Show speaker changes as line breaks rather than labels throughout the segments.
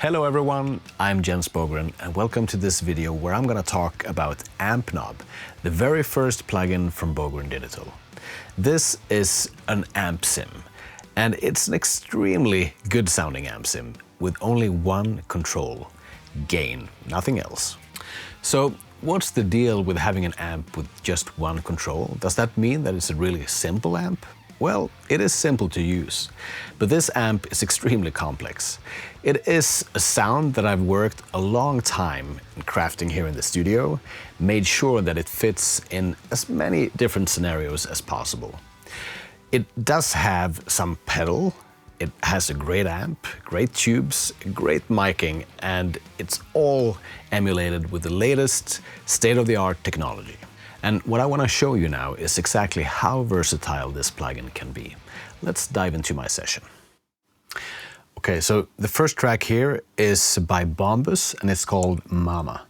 Hello everyone, I'm Jens Bogren and welcome to this video where I'm gonna talk about AmpKnob, the very first plugin from Bogren Digital. This is an amp sim and it's an extremely good sounding amp sim with only one control, gain, nothing else. So what's the deal with having an amp with just one control? Does that mean that it's a really simple amp? Well, it is simple to use, but this amp is extremely complex. It is a sound that I've worked a long time in crafting here in the studio, made sure that it fits in as many different scenarios as possible. It does have some pedal, it has a great amp, great tubes, great miking, and it's all emulated with the latest state-of-the-art technology. And what I want to show you now is exactly how versatile this plugin can be. Let's dive into my session. Okay, so the first track here is by Bombus and it's called Mama.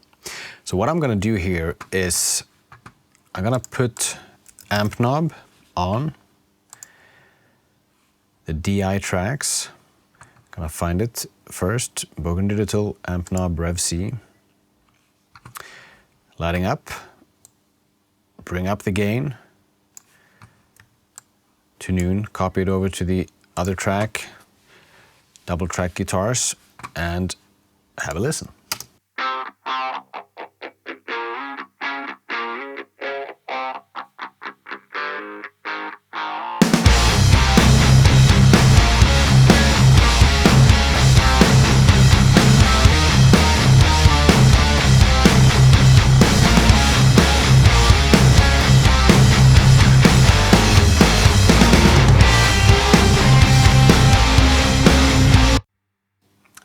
So what I'm going to do here is I'm going to put AmpKnob on the DI tracks. I'm going to find it first, Bogren Digital AmpKnob Rev C. Lighting up. Bring up the gain to noon, copy it over to the other track, double track guitars, and have a listen.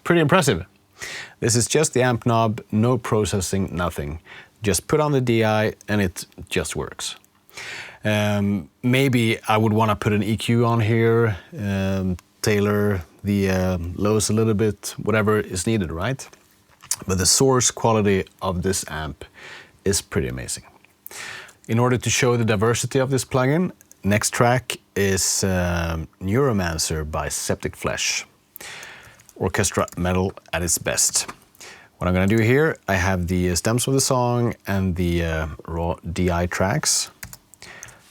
Pretty impressive. This is just the AmpKnob, no processing, nothing. Just put on the DI and it just works. Maybe I would want to put an EQ on here, tailor the lows a little bit, whatever is needed, right? But the source quality of this amp is pretty amazing. In order to show the diversity of this plugin, next track is Neuromancer by Septic Flesh. Orchestra metal at its best. What I'm going to do here, I have the stems of the song and the raw DI tracks.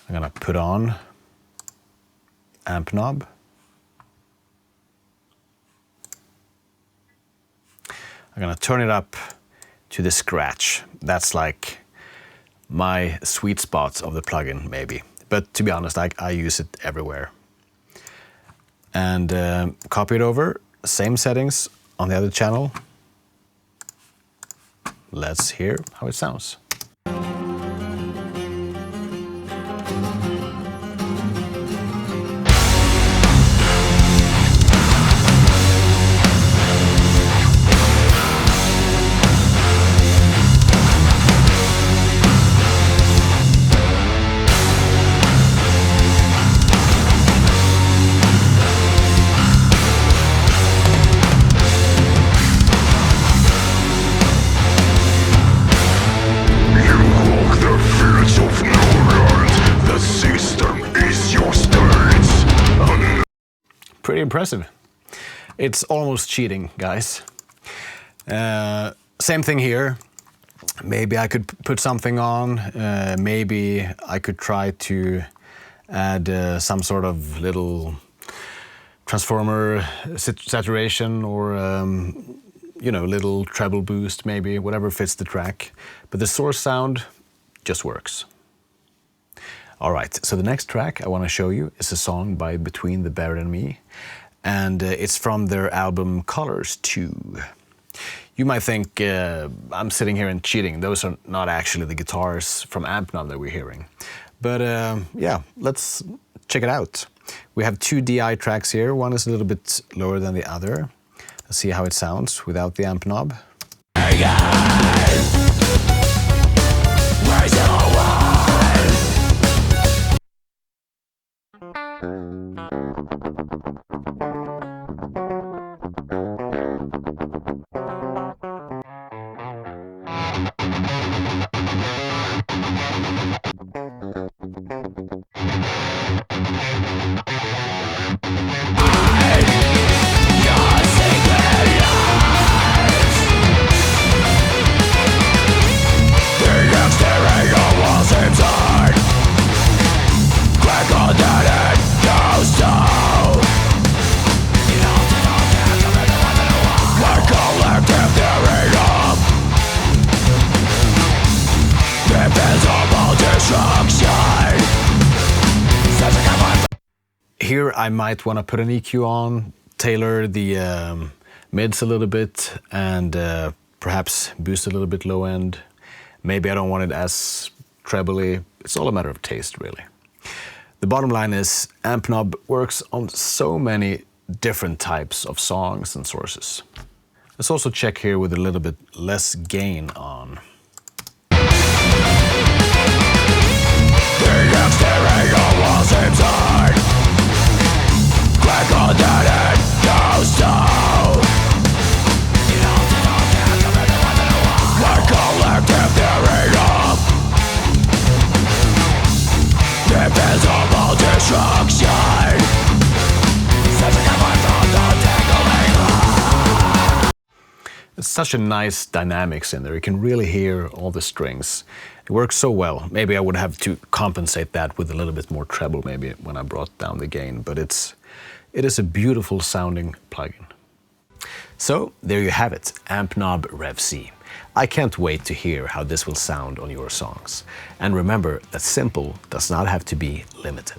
I'm going to put on AmpKnob. I'm going to turn it up to the scratch. That's like my sweet spot of the plugin, maybe. But to be honest, I use it everywhere. And copy it over. Same settings on the other channel. Let's hear how it sounds. Pretty impressive. It's almost cheating, guys. Same thing here. Maybe I could put something on. Maybe I could try to add some sort of little transformer saturation or you know, little treble boost, maybe whatever fits the track. But the source sound just works. All right, so the next track I want to show you is a song by Between the Bear and Me, and it's from their album Colors 2. You might think I'm sitting here and cheating. Those are not actually the guitars from AmpKnob that we're hearing. But yeah, let's check it out. We have two DI tracks here. One is a little bit lower than the other. Let's see how it sounds without the AmpKnob. Hey guys, where's your You're Here I might want to put an EQ on, tailor the mids a little bit, and perhaps boost a little bit low end. Maybe I don't want it as trebly. It's all a matter of taste, really. The bottom line is Amp Knob works on so many different types of songs and sources. Let's also check here with a little bit less gain on. The exterior walls inside, crack on that and goes down. My collective theory of invisible destruction, setting up from the tickling. It's such a nice dynamics in there. You can really hear all the strings. It works so well. Maybe I would have to compensate that with a little bit more treble maybe when I brought down the gain, but it is a beautiful sounding plugin. So there you have it, Amp Knob Rev C. I can't wait to hear how this will sound on your songs. And remember that simple does not have to be limited.